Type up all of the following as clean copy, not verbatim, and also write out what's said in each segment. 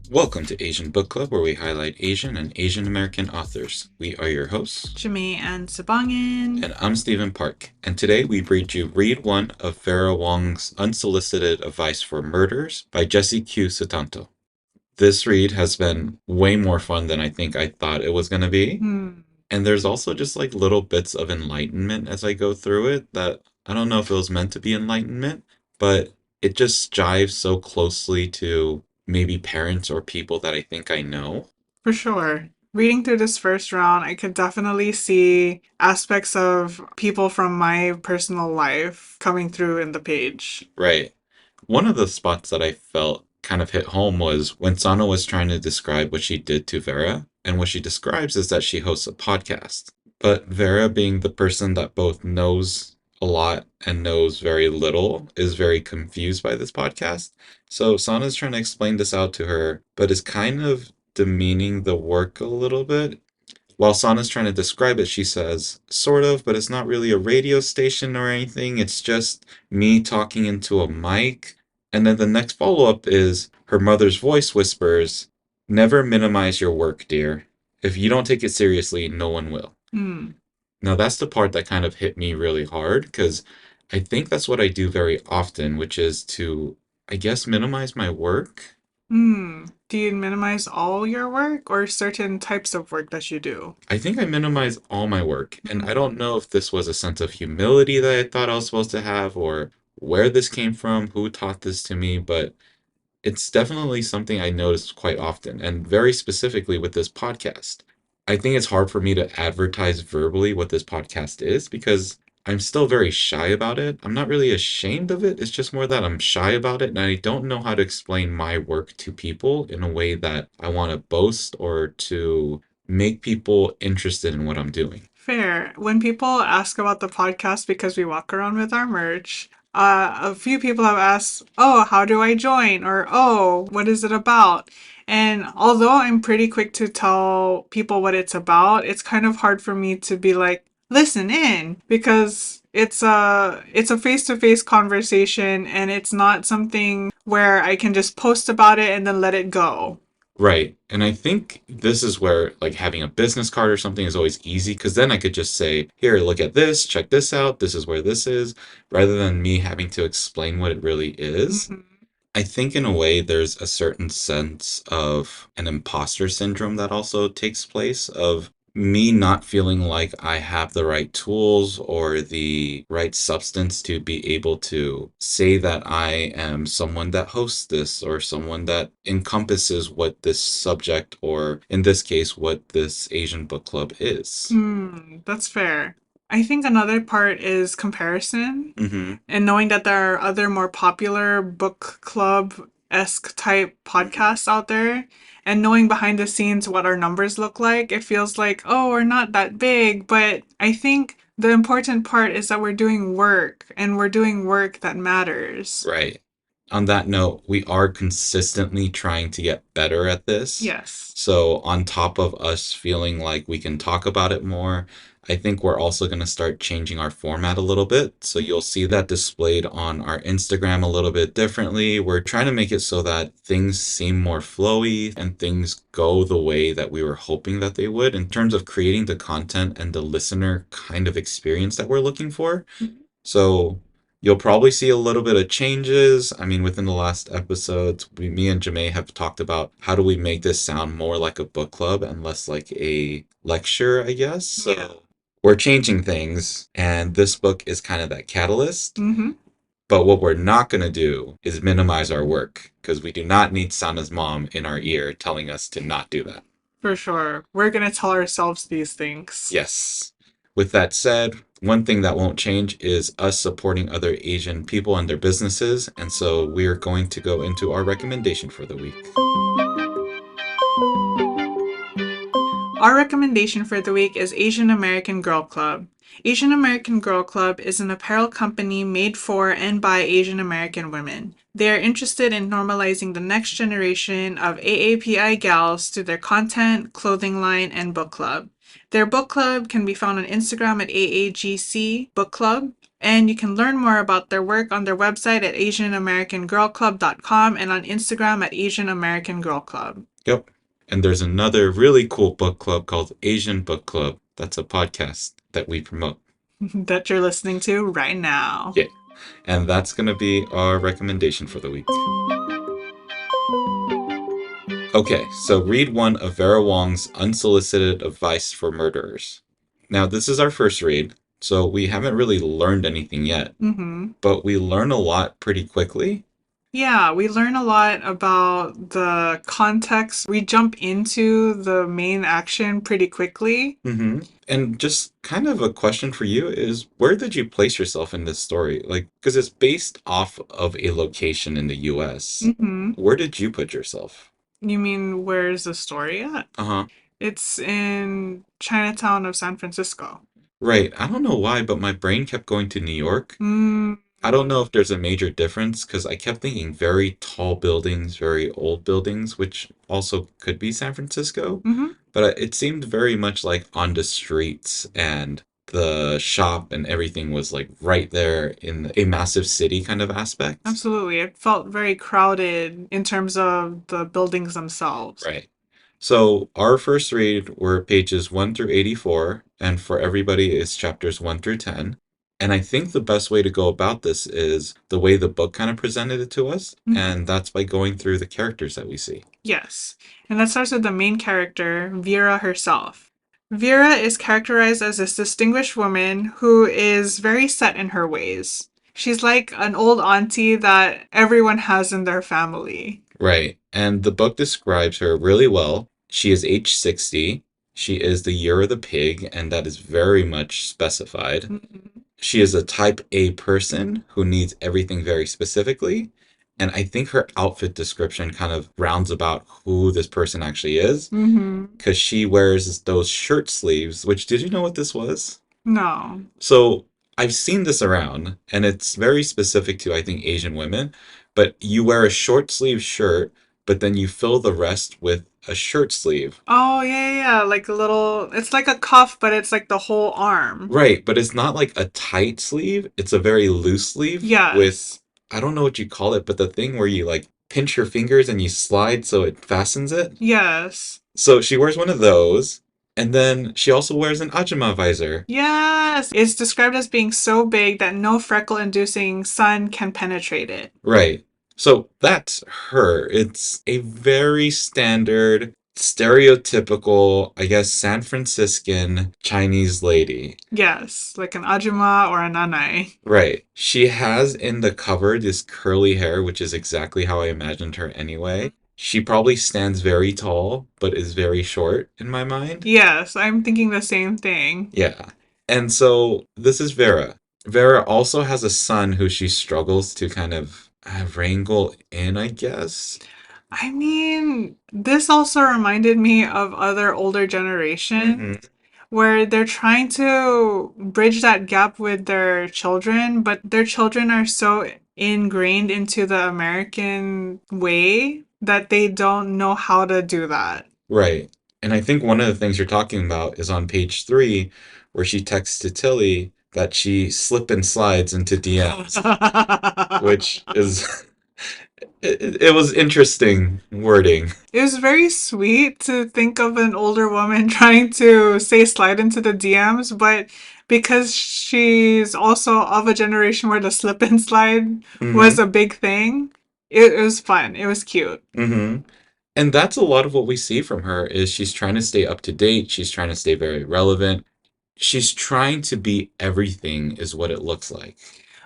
Welcome to Asian Book Club, where we highlight Asian and Asian American authors. We are your hosts, Jamae and Sabangan. and I'm Stephen Park. And today we read you Read One of Vera Wong's Unsolicited Advice for Murders by Jesse Q. Sutanto. This read has been way more fun than I think I thought it was going to be. Hmm. And there's also just like little bits of enlightenment as I go through it that I don't know if it was meant to be enlightenment, but it just jives so closely to maybe parents or people that I think I know. For sure. Reading through this first round, I could definitely see aspects of people from my personal life coming through in the page. Right. One of the spots that I felt kind of hit home was when Sana was trying to describe what she did to Vera. And what she describes is that she hosts a podcast. But Vera, being the person that both knows a lot and knows very little, is very confused by this podcast. So Sana's trying to explain this out to her, but is kind of demeaning the work a little bit. While Sana's trying to describe it, she says, sort of, but it's not really a radio station or anything. It's just me talking into a mic. And then the next follow up is her mother's voice whispers, never minimize your work, dear. If you don't take it seriously, no one will. Hmm. Now, that's the part that kind of hit me really hard because I think that's what I do very often, which is to, I guess, minimize my work. Hmm. Do you minimize all your work or certain types of work that you do? I think I minimize all my work, and I don't Hmm. know if this was a sense of humility that I thought I was supposed to have or where this came from, who taught this to me, but it's definitely something I notice quite often, and very specifically with this podcast. I think it's hard for me to advertise verbally what this podcast is because I'm still very shy about it. I'm not really ashamed of it. It's just more that I'm shy about it and I don't know how to explain my work to people in a way that I want to boast or to make people interested in what I'm doing. Fair. When people ask about the podcast because we walk around with our merch, a few people have asked, "Oh, how do I join?" or "Oh, what is it about?" And although I'm pretty quick to tell people what it's about, it's kind of hard for me to be like, "Listen in," because it's a face-to-face conversation and it's not something where I can just post about it and then let it go. Right. And I think this is where like having a business card or something is always easy because then I could just say, here, look at this, check this out, this is where this is, rather than me having to explain what it really is. Mhm. I think in a way there's a certain sense of an imposter syndrome that also takes place of me not feeling like I have the right tools or the right substance to be able to say that I am someone that hosts this or someone that encompasses what this subject or in this case what this Asian book club is. That's fair. I think another part is comparison Mhm. and knowing that there are other more popular book club-esque type podcasts out there and knowing behind the scenes what our numbers look like, it feels like, oh, we're not that big. But I think the important part is that we're doing work and we're doing work that matters. Right. On that note, we are consistently trying to get better at this. Yes. So, on top of us feeling like we can talk about it more, I think we're also going to start changing our format a little bit. So, you'll see that displayed on our Instagram a little bit differently. We're trying to make it so that things seem more flowy and things go the way that we were hoping that they would in terms of creating the content and the listener kind of experience that we're looking for. So you'll probably see a little bit of changes. I mean, within the last episodes, me and Jamae have talked about how do we make this sound more like a book club and less like a lecture, I guess. Yeah. So we're changing things, and this book is kind of that catalyst. Mm-hmm. But what we're not going to do is minimize our work because we do not need Sana's mom in our ear telling us to not do that. For sure. We're gonna tell ourselves these things. Yes. With that said, one thing that won't change is us supporting other Asian people and their businesses. And so we are going to go into our recommendation for the week. Our recommendation for the week is Asian American Girl Club. Asian American Girl Club is an apparel company made for and by Asian American women. They are interested in normalizing the next generation of AAPI gals through their content, clothing line, and book club. Their book club can be found on Instagram at AAGC Book Club. And you can learn more about their work on their website at asianamericangirlclub.com and on Instagram at Asian American Girl Club. Yep. And there's another really cool book club called Asian Book Club. That's a podcast that we promote. That you're listening to right now. Yeah. And that's going to be our recommendation for the week. Okay, so read one of Vera Wong's Unsolicited Advice for Murderers. Now, this is our first read, so we haven't really learned anything yet, Mm-hmm. but we learn a lot pretty quickly. Yeah, we learn a lot about the context. We jump into the main action pretty quickly. Mm-hmm. And just kind of a question for you is where did you place yourself in this story? Like, because it's based off of a location in the US. Mm-hmm. Where did you put yourself? You mean where's the story at? Uh-huh. It's in Chinatown of San Francisco. Right. I don't know why, but my brain kept going to New York. Mm, I don't know if there's a major difference because I kept thinking very tall buildings, very old buildings, which also could be San Francisco. mm-hmm. But it seemed very much like on the streets and the shop and everything was like right there in a massive city kind of aspect. Absolutely. It felt very crowded in terms of the buildings themselves. Right. So our first read were pages 1 through 84, and for everybody is chapters 1 through 10. And I think the best way to go about this is the way the book kind of presented it to us, and that's by going through the characters that we see. Yes. And that starts with the main character, Vera herself. Vera is characterized as this distinguished woman who is very set in her ways. She's like an old auntie that everyone has in their family. Right. And the book describes her really well. She is age 60. She is the year of the pig, and that is very much specified. Mm-hmm. She is a type A person who needs everything very specifically. And I think her outfit description kind of rounds about who this person actually is Mm-hmm. because she wears those shirt sleeves, which did you know what this was? No. So I've seen this around and it's very specific to, I think, Asian women, but you wear a short sleeve shirt, but then you fill the rest with a shirt sleeve. Oh, yeah, yeah, yeah. Like a little, it's like a cuff, but it's like the whole arm. Right, but it's not like a tight sleeve. It's a very loose sleeve with, Yes. I don't know what you call it, but the thing where you like pinch your fingers and you slide so it fastens it. Yes. So she wears one of those, and then she also wears an Ajima visor. Yes. It's described as being so big that no freckle inducing sun can penetrate it. Right. So that's her. It's a very standard, stereotypical, I guess, San Franciscan Chinese lady. Yes. Like an ajuma or a nanai. Right. She has in the cover this curly hair, which is exactly how I imagined her anyway. She probably stands very tall, but is very short in my mind. Yes, I'm thinking the same thing. Yeah. And so this is Vera. Vera also has a son who she struggles to kind of wrangle in, I guess. I mean, this also reminded me of other older generations Hmm. where they're trying to bridge that gap with their children, but their children are so ingrained into the American way that they don't know how to do that. Right. And I think one of the things you're talking about is on page 3, where she texts to Tilly that she slip and slides into DMs, which is it was interesting wording. It was very sweet to think of an older woman trying to say slide into the DMs, but because she's also of a generation where the slip and slide Hmm. was a big thing, it was fun. It was cute. Hmm. And that's a lot of what we see from her is she's trying to stay up to date, she's trying to stay very relevant. She's trying to be everything is what it looks like.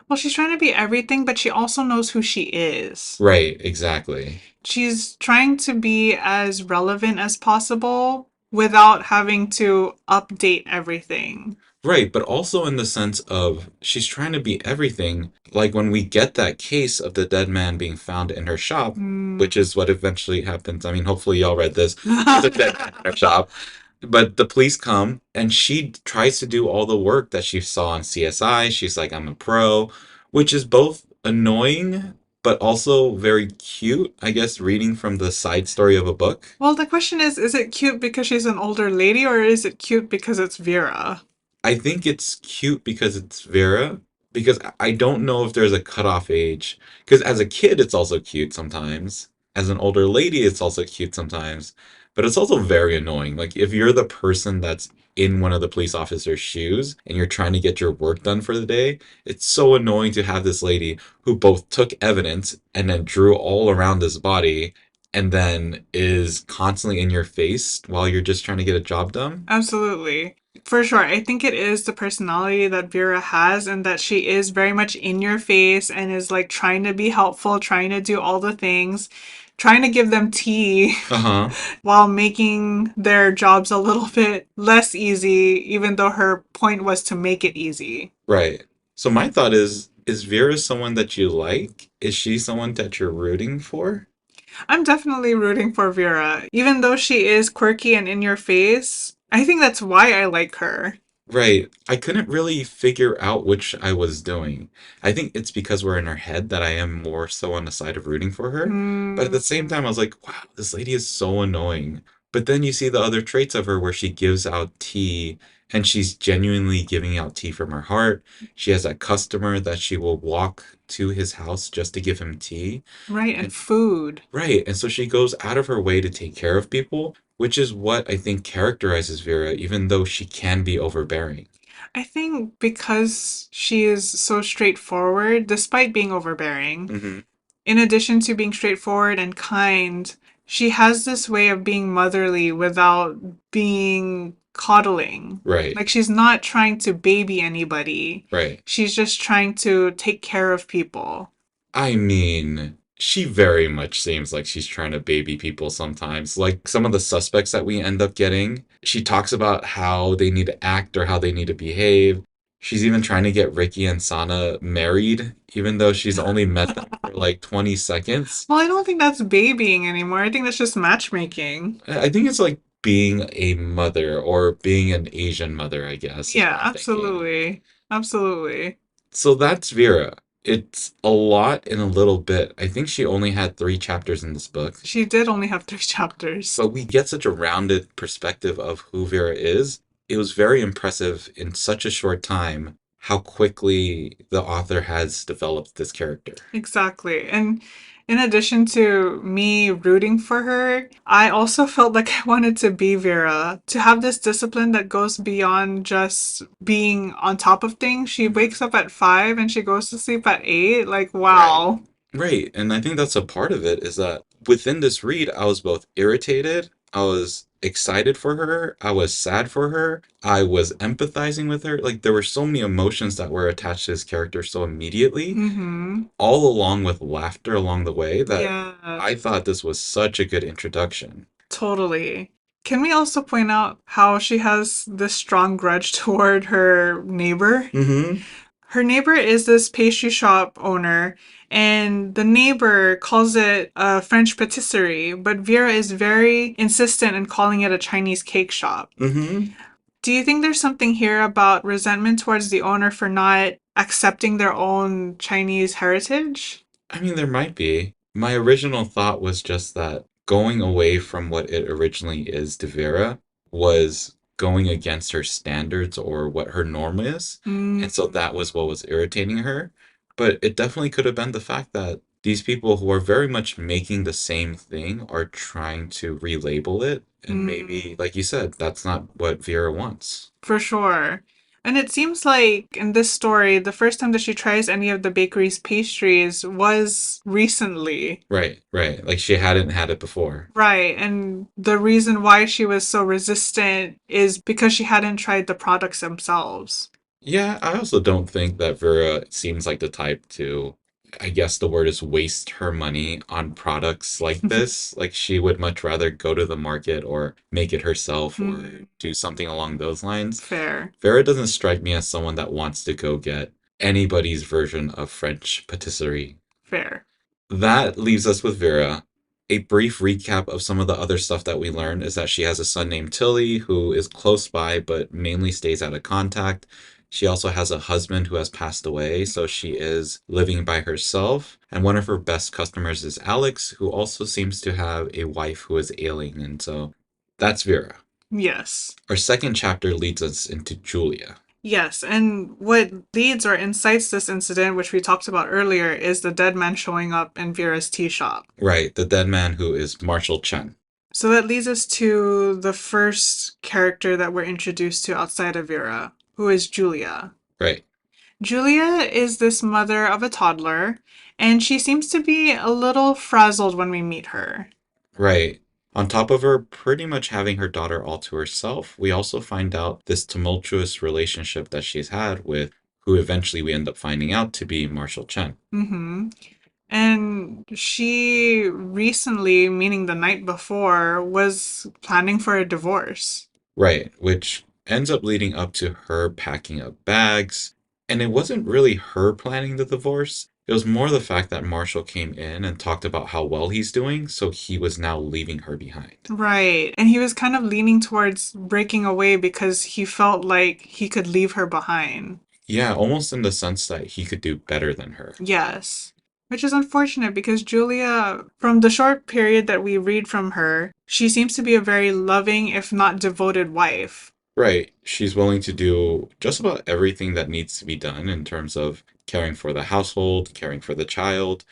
Well, she's trying to be everything, but she also knows who she is. Right, exactly. She's trying to be as relevant as possible without having to update everything. Right, but also in the sense of she's trying to be everything. Like when we get that case of the dead man being found in her shop, Mm. which is what eventually happens. I mean, hopefully y'all read this. There's a dead man in her shop. But the police come and she tries to do all the work that she saw on CSI. She's like, I'm a pro, which is both annoying but also very cute, I guess, reading from the side story of a book. Well, the question is it cute because she's an older lady or is it cute because it's Vera? I think it's cute because it's Vera, because I don't know if there's a cutoff age. Because as a kid, it's also cute sometimes. As an older lady, it's also cute sometimes. But it's also very annoying. Like, if you're the person that's in one of the police officer's shoes and you're trying to get your work done for the day, it's so annoying to have this lady who both took evidence and then drew all around this body and then is constantly in your face while you're just trying to get a job done. Absolutely. For sure. I think it is the personality that Vera has, and that she is very much in your face and is like trying to be helpful, trying to do all the things, trying to give them tea Uh huh. while making their jobs a little bit less easy, even though her point was to make it easy. Right. So my thought is Vera someone that you like? Is she someone that you're rooting for? I'm definitely rooting for Vera. Even though she is quirky and in your face, I think that's why I like her. Right. I couldn't really figure out which I was doing. I think it's because we're in her head that I am more so on the side of rooting for her. But at Mm, the same time, I was like, wow, this lady is so annoying. But then you see the other traits of her where she gives out tea and she's genuinely giving out tea from her heart. She has a customer that she will walk to his house just to give him tea. right, and And food. right. And so she goes out of her way to take care of people, which is what I think characterizes Vera, even though she can be overbearing. I think because she is so straightforward, despite being overbearing, Hmm. in addition to being straightforward and kind, she has this way of being motherly without being coddling. Right. Like, she's not trying to baby anybody, Right. she's just trying to take care of people. I mean, she very much seems like she's trying to baby people sometimes. Like some of the suspects that we end up getting, she talks about how they need to act or how they need to behave. She's even trying to get Ricky and Sana married, even though she's only met them for like 20 seconds. Well, I don't think that's babying anymore. I think that's just matchmaking. I think it's like being a mother or being an Asian mother, I guess, is Yeah, what I'm thinking. absolutely. Absolutely. So that's Vera. It's a lot in a little bit. I think she only had 3 chapters in this book, She did only have 3 chapters. but we get such a rounded perspective of who Vera is. It was very impressive in such a short time how quickly the author has developed this character. Exactly. And in addition to me rooting for her, I also felt like I wanted to be Vera, to have this discipline that goes beyond just being on top of things. She Mhm. wakes up at 5 and she goes to sleep at 8. Like, Right. wow. Right. And I think that's a part of it is that within this read, I was both irritated, I was excited for her, I was sad for her, I was empathizing with her. Like there were so many emotions that were attached to this character so immediately, Mm-hmm. all along with laughter along the way, that Yeah, I thought this was such a good introduction. totally. Can we also point out how she has this strong grudge toward her neighbor? Mm-hmm. Her neighbor is this pastry shop owner, and the neighbor calls it a French patisserie, but Vera is very insistent in calling it a Chinese cake shop. Mm-hmm. Do you think there's something here about resentment towards the owner for not accepting their own Chinese heritage? I mean, there might be. My original thought was just that going away from what it originally is to Vera was going against her standards or what her norm is. Mm, And so that was what was irritating her. But it definitely could have been the fact that these people who are very much making the same thing are trying to relabel it. And maybe, mm. like you said, that's not what Vera wants. For sure. And it seems like in this story, the first time that she tries any of the bakery's pastries was recently. Right, right. Like she hadn't had it before. Right. And the reason why she was so resistant is because she hadn't tried the products themselves. Yeah, I also don't think that Vera seems like the type to, I guess the word is waste her money on products like this. Like she would much rather go to the market or make it herself or Mm, do something along those lines. fair. Vera doesn't strike me as someone that wants to go get anybody's version of French patisserie. Fair. That leaves us with Vera. A brief recap of some of the other stuff that we learn is that she has a son named Tilly who is close by but mainly stays out of contact. She also has a husband who has passed away, so she is living by herself. And one of her best customers is Alex, who also seems to have a wife who is ailing. And so that's Vera. Yes. Our second chapter leads us into Julia. Yes, and what leads or incites this incident, which we talked about earlier, is the dead man showing up in Vera's tea shop. Right, the dead man who is Marshall Chen. So that leads us to the first character that we're introduced to outside of Vera, who is Julia. Right, Julia is this mother of a toddler, and she seems to be a little frazzled when we meet her. right. On top of her pretty much having her daughter all to herself, we also find out this tumultuous relationship that she's had with who eventually we end up finding out to be Marshall Chen. Mm-hmm. And she recently, meaning the night before, was planning for a divorce. Right, which ends up leading up to her packing up bags. And it wasn't really her planning the divorce. It was more the fact that Marshall came in and talked about how well he's doing, so he was now leaving her behind. Right. And he was kind of leaning towards breaking away because he felt like he could leave her behind. Yeah, almost in the sense that he could do better than her. Yes. Which is unfortunate because Julia, from the short period that we read from her, she seems to be a very loving, if not devoted wife. Right, she's willing to do just about everything that needs to be done in terms of caring for the household, caring for the child.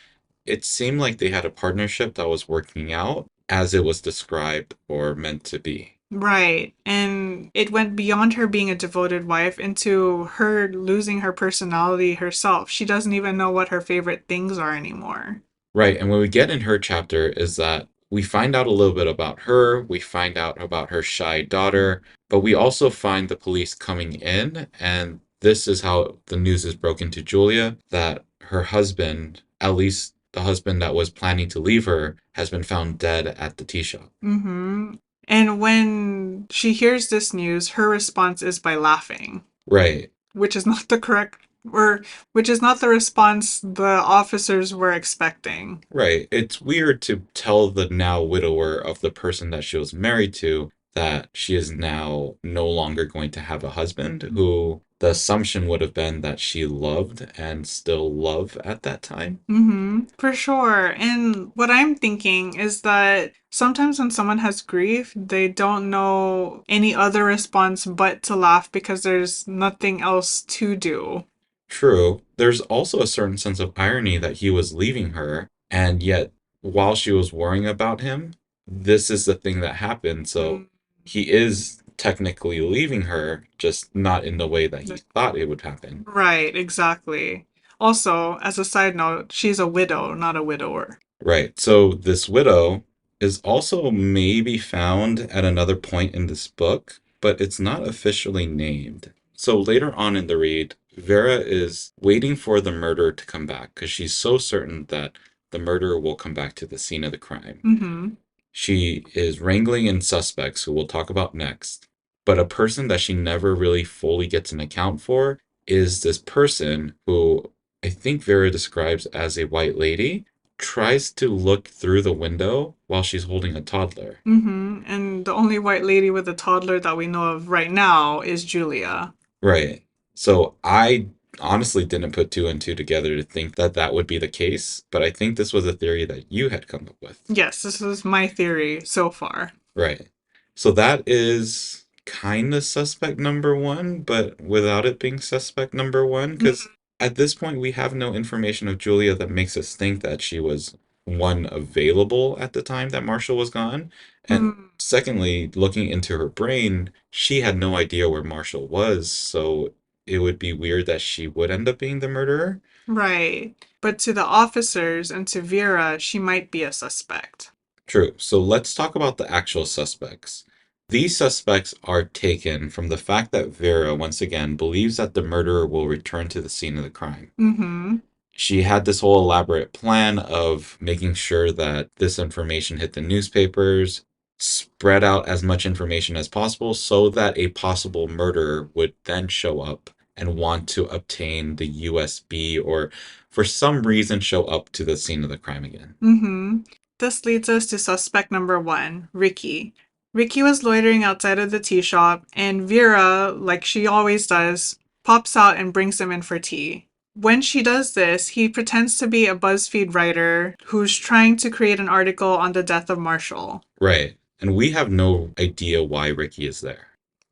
It seemed like they had a partnership that was working out as it was described or meant to be. Right. And it went beyond her being a devoted wife into her losing her personality herself. She doesn't even know what her favorite things are anymore. Right, and when we get in her chapter is that we find out a little bit about her, we find out about her shy daughter, but we also find the police coming in, and this is how the news is broken to Julia that her husband, at least the husband that was planning to leave her, has been found dead at the tea shop. Mm-hmm. And when she hears this news, her response is by laughing, Right. which is not the correct or which is not the response the officers were expecting. Right. It's weird to tell the now widower of the person that she was married to that she is now no longer going to have a husband, who the assumption would have been that she loved and still love at that time. Mm-hmm, for sure. And what I'm thinking is that sometimes when someone has grief, they don't know any other response but to laugh because there's nothing else to do. True, there's also a certain sense of irony that he was leaving her, and yet while she was worrying about him, this is the thing that happened. So Mm, he is technically leaving her, just not in the way that he thought it would happen. right, exactly. Also, as a side note, she's a widow, not a widower. Right. So this widow is also maybe found at another point in this book, but it's not officially named. So later on in the read, Vera is waiting for the murderer to come back because she's so certain that the murderer will come back to the scene of the crime. Mm-hmm. She is wrangling in suspects who we'll talk about next, but a person that she never really fully gets an account for is this person who I think Vera describes as a white lady tries to look through the window while she's holding a toddler. Mm-hmm. And the only white lady with a toddler that we know of right now is Julia. Right. So I honestly didn't put two and two together to think that that would be the case, but I think this was a theory that you had come up with. Yes, this is my theory so far. Right. So that is kind of suspect number one, but without it being suspect number one, because at this point we have no information of Julia that makes us think that she was one available at the time that Marshall was gone. And Mm-hmm. secondly, looking into her brain, she had no idea where Marshall was, so it would be weird that she would end up being the murderer. Right. But to the officers and to Vera, she might be a suspect. True. So let's talk about the actual suspects. These suspects are taken from the fact that Vera, once again, believes that the murderer will return to the scene of the crime. Mm-hmm. She had this whole elaborate plan of making sure that this information hit the newspapers, spread out as much information as possible so that a possible murderer would then show up and want to obtain the USB or for some reason show up to the scene of the crime again. Mm-hmm. This leads us to suspect number one, Ricky. Ricky was loitering outside of the tea shop, and Vera, like she always does, pops out and brings him in for tea. When she does this, he pretends to be a BuzzFeed writer who's trying to create an article on the death of Marshall. Right. And we have no idea why Ricky is there.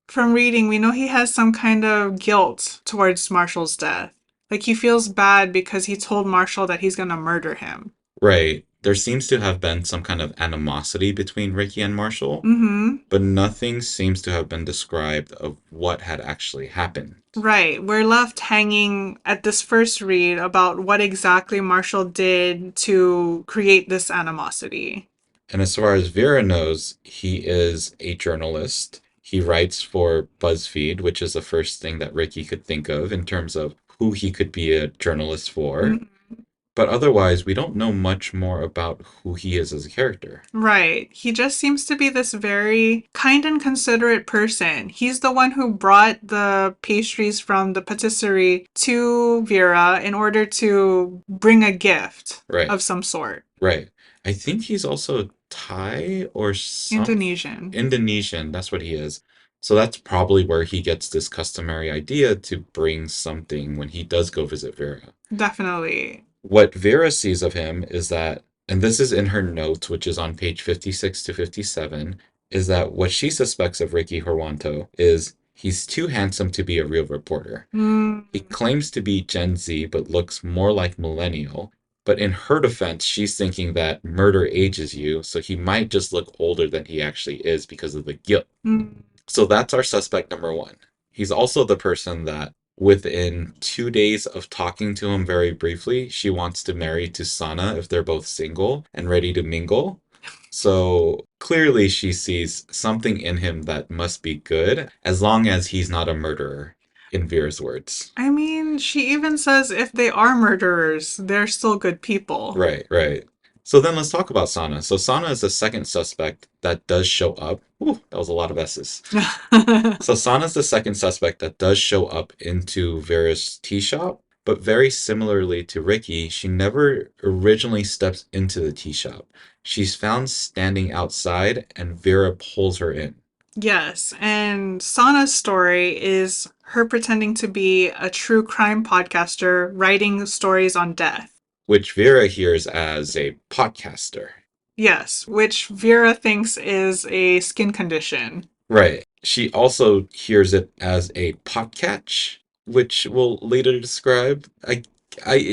From reading, we know he has some kind of guilt towards Marshall's death. Like he feels bad because he told Marshall that he's gonna murder him. Right. There seems to have been some kind of animosity between Ricky and Marshall, Mm-hmm. but nothing seems to have been described of what had actually happened. Right. We're left hanging at this first read about what exactly Marshall did to create this animosity. And as far as Vera knows, he is a journalist. He writes for BuzzFeed, which is the first thing that Ricky could think of in terms of who he could be a journalist for. Mhm. But otherwise, we don't know much more about who he is as a character. Right. He just seems to be this very kind and considerate person. He's the one who brought the pastries from the patisserie to Vera in order to bring a gift Right, of some sort. right. I think he's also Thai or some Indonesian. Indonesian. That's what he is. So that's probably where he gets this customary idea to bring something when he does go visit Vera. Definitely. What Vera sees of him is that, and this is in her notes, which is on page 56 to 57, is that what she suspects of Ricky Horwanto is he's too handsome to be a real reporter. Mm, He claims to be Gen Z, but looks more like millennial. But in her defense, she's thinking that murder ages you, so he might just look older than he actually is because of the guilt. mm, So that's our suspect number one. He's also the person that, within 2 days of talking to him very briefly, she wants to marry to Sana if they're both single and ready to mingle. So clearly, she sees something in him that must be good, as long as he's not a murderer, in Vera's words. I mean, she even says if they are murderers, they're still good people. Right, right. So then let's talk about Sana. So Sana is the second suspect that does show up. Ooh, that was a lot of S's. So Sana's the second suspect that does show up into Vera's tea shop, but very similarly to Ricky, she never originally steps into the tea shop. She's found standing outside, and Vera pulls her in, Yes, and Sana's story is her pretending to be a true crime podcaster writing stories on death. which Vera hears as a podcaster. Yes, which Vera thinks is a skin condition. Right. She also hears it as a podcatch, which we'll later describe.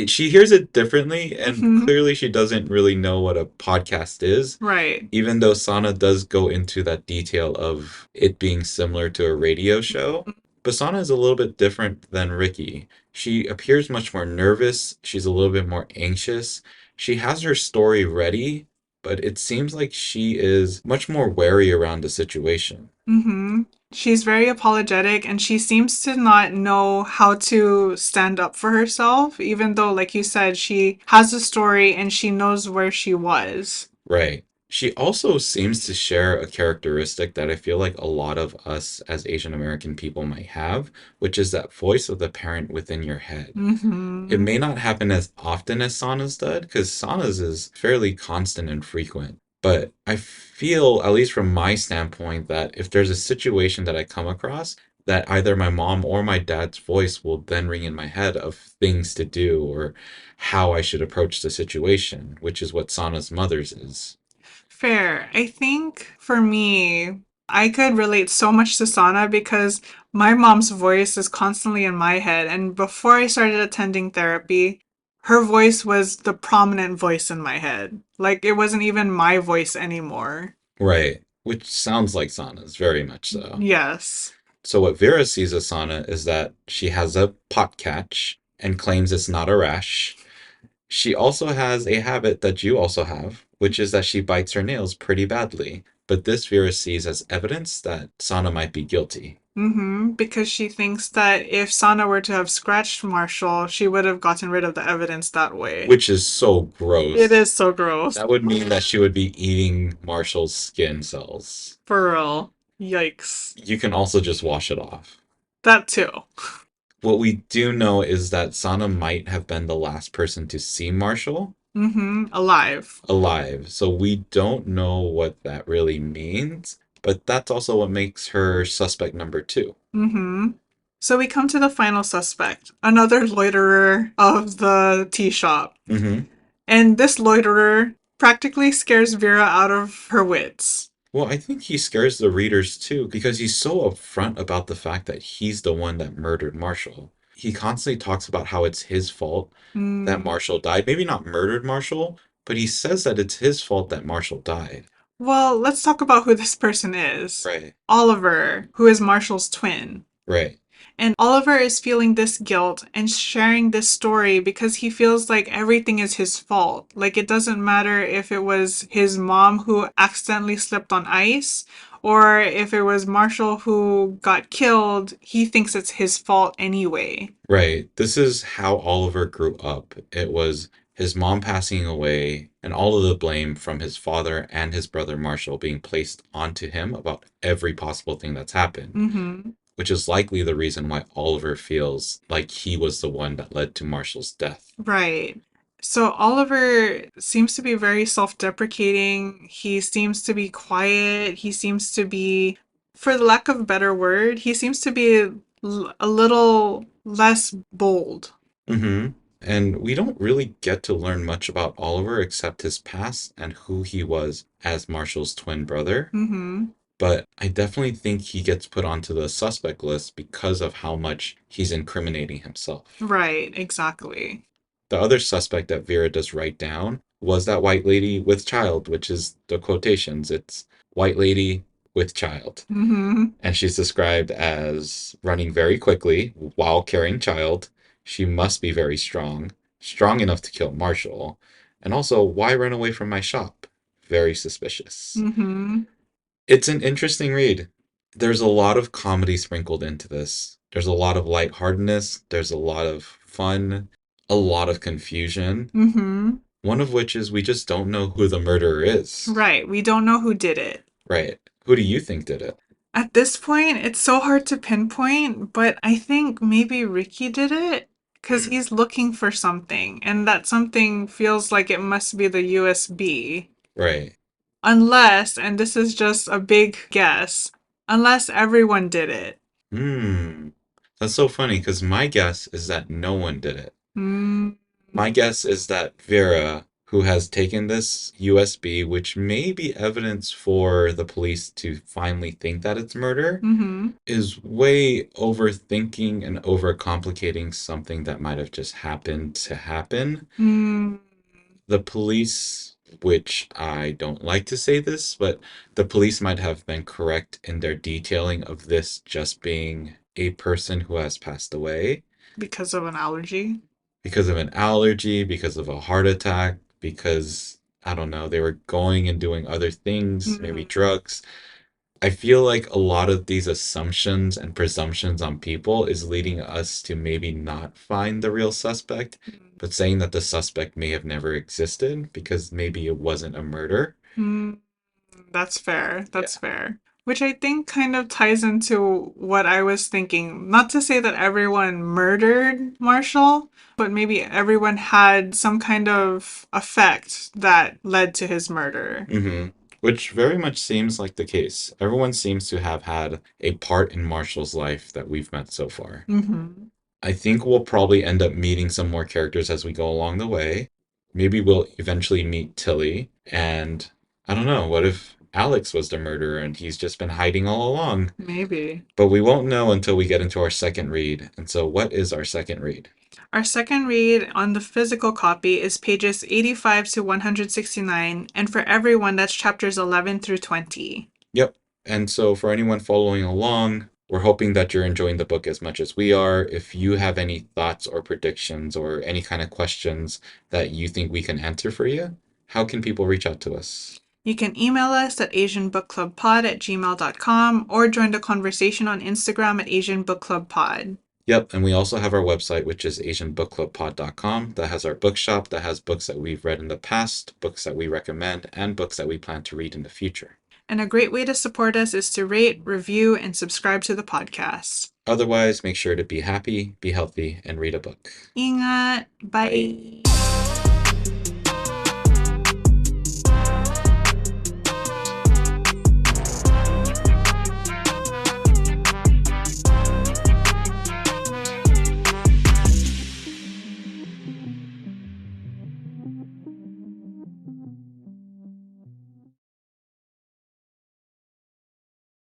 She hears it differently, and Hmm. clearly she doesn't really know what a podcast is, Right. even though Sana does go into that detail of it being similar to a radio show. But Sana is a little bit different than Ricky. She appears much more nervous. She's a little bit more anxious. She has her story ready, but it seems like she is much more wary around the situation. Hmm. She's very apologetic and she seems to not know how to stand up for herself, even though, like you said, she has a story and she knows where she was. Right. She also seems to share a characteristic that I feel like a lot of us as Asian American people might have, which is that voice of the parent within your head. It Hmm. may not happen as often as Sana's did, because Sana's is fairly constant and frequent. But I feel, at least from my standpoint, that if there's a situation that I come across, that either my mom or my dad's voice will then ring in my head of things to do or how I should approach the situation, which is what Sana's mother's is. Fair. I think for me, I could relate so much to Sana because my mom's voice is constantly in my head. And before I started attending therapy, her voice was the prominent voice in my head. Like it wasn't even my voice anymore. Right. Which sounds like Sana's, very much so. Yes. So what Vera sees of Sana is that she has a pot catch and claims it's not a rash. She also has a habit that you also have, which is that she bites her nails pretty badly. But this Vera sees as evidence that Sana might be guilty, Mm-hmm. Because she thinks that if Sana were to have scratched Marshall, she would have gotten rid of the evidence that way. which is so It gross. is so gross. That would mean that she would be eating Marshall's skin cells. For real. Yikes. You can also just wash it off. That too. What we do know is that Sana might have been the last person to see Marshall Mm-hmm. Alive. alive. So we don't know what that really means, but that's also what makes her suspect number two. Mm-hmm. So we come to the final suspect, another loiterer of the tea shop. Mm-hmm. And this loiterer practically scares Vera out of her wits. Well, I think he scares the readers too because he's so upfront about the fact that he's the one that murdered Marshall. He constantly talks about how it's his fault that Mm. Marshall died. Maybe not murdered Marshall, but he says that it's his fault that Marshall died. Well, let's talk about who this person is. Right. Oliver, who is Marshall's twin. Right. And Oliver is feeling this guilt and sharing this story because he feels like everything is his fault. Like it doesn't matter if it was his mom who accidentally slipped on ice or if it was Marshall who got killed, he thinks it's his fault anyway. Right. This is how Oliver grew up. It was his mom passing away and all of the blame from his father and his brother Marshall being placed onto him about every possible thing that's happened, Mm-hmm. which is likely the reason why Oliver feels like he was the one that led to Marshall's death. Right. So Oliver seems to be very self-deprecating. He seems to be quiet. He seems to be, for the lack of a better word, he seems to be a little less bold. Mm-hmm. And we don't really get to learn much about Oliver except his past and who he was as Marshall's twin brother. Mm-hmm. But I definitely think he gets put onto the suspect list because of how much he's incriminating himself. Right, exactly. The other suspect that Vera does write down was that white lady with child, which is the quotations. It's white lady with child. Mm-hmm. And she's described as running very quickly while carrying child. She must be very strong, strong enough to kill Marshall. And also, why run away from my shop? Very suspicious. Mm-hmm. It's an interesting read. There's a lot of comedy sprinkled into this. There's a lot of lightheartedness. There's a lot of fun, a lot of confusion. Mm-hmm. One of which is we just don't know who the murderer is. Right. We don't know who did it. Right. Who do you think did it? At this point, it's so hard to pinpoint, but I think maybe Ricky did it because Hmm. he's looking for something, and that something feels like it must be the USB. Right. Unless, and this is just a big guess, unless everyone did it. Hmm. That's so funny because my guess is that no one did it. Mm, My guess is that Vera, who has taken this USB, which may be evidence for the police to finally think that it's murder, mm-hmm. is way overthinking and overcomplicating something that might have just happened to happen. Mm, The police, which I don't like to say this, but the police might have been correct in their detailing of this just being a person who has passed away because of an allergy. because of an allergy, because of a heart attack, because I don't know, they were going and doing other things, maybe Mm, drugs. I feel like a lot of these assumptions and presumptions on people is leading us to maybe not find the real suspect, but saying that the suspect may have never existed because maybe it wasn't a murder. mm, that's fair. Yeah. That's fair. Which I think kind of ties into what I was thinking. Not to say that everyone murdered Marshall, but maybe everyone had some kind of effect that led to his murder. Hmm. Which very much seems like the case. Everyone seems to have had a part in Marshall's life that we've met so far. Mm-hmm. I think we'll probably end up meeting some more characters as we go along the way. Maybe we'll eventually meet Tilly, and I don't know, what if Alex was the murderer and he's just been hiding all along? Maybe. But we won't know until we get into our second read. And so, what is our second read? Our second read on the physical copy is pages 85 to 169, and for everyone, that's chapters 11 through 20. Yep. And so, for anyone following along, we're hoping that you're enjoying the book as much as we are. If you have any thoughts or predictions or any kind of questions that you think we can answer for you, how can people reach out to us? You can email us at asianbookclubpod@gmail.com or join the conversation on Instagram at asianbookclubpod. Yep, and we also have our website, which is asianbookclubpod.com, that has our bookshop, that has books that we've read in the past, books that we recommend, and books that we plan to read in the future. And a great way to support us is to rate, review, and subscribe to the podcast. Otherwise, make sure to be happy, be healthy, and read a book. Ingat! Bye. Bye!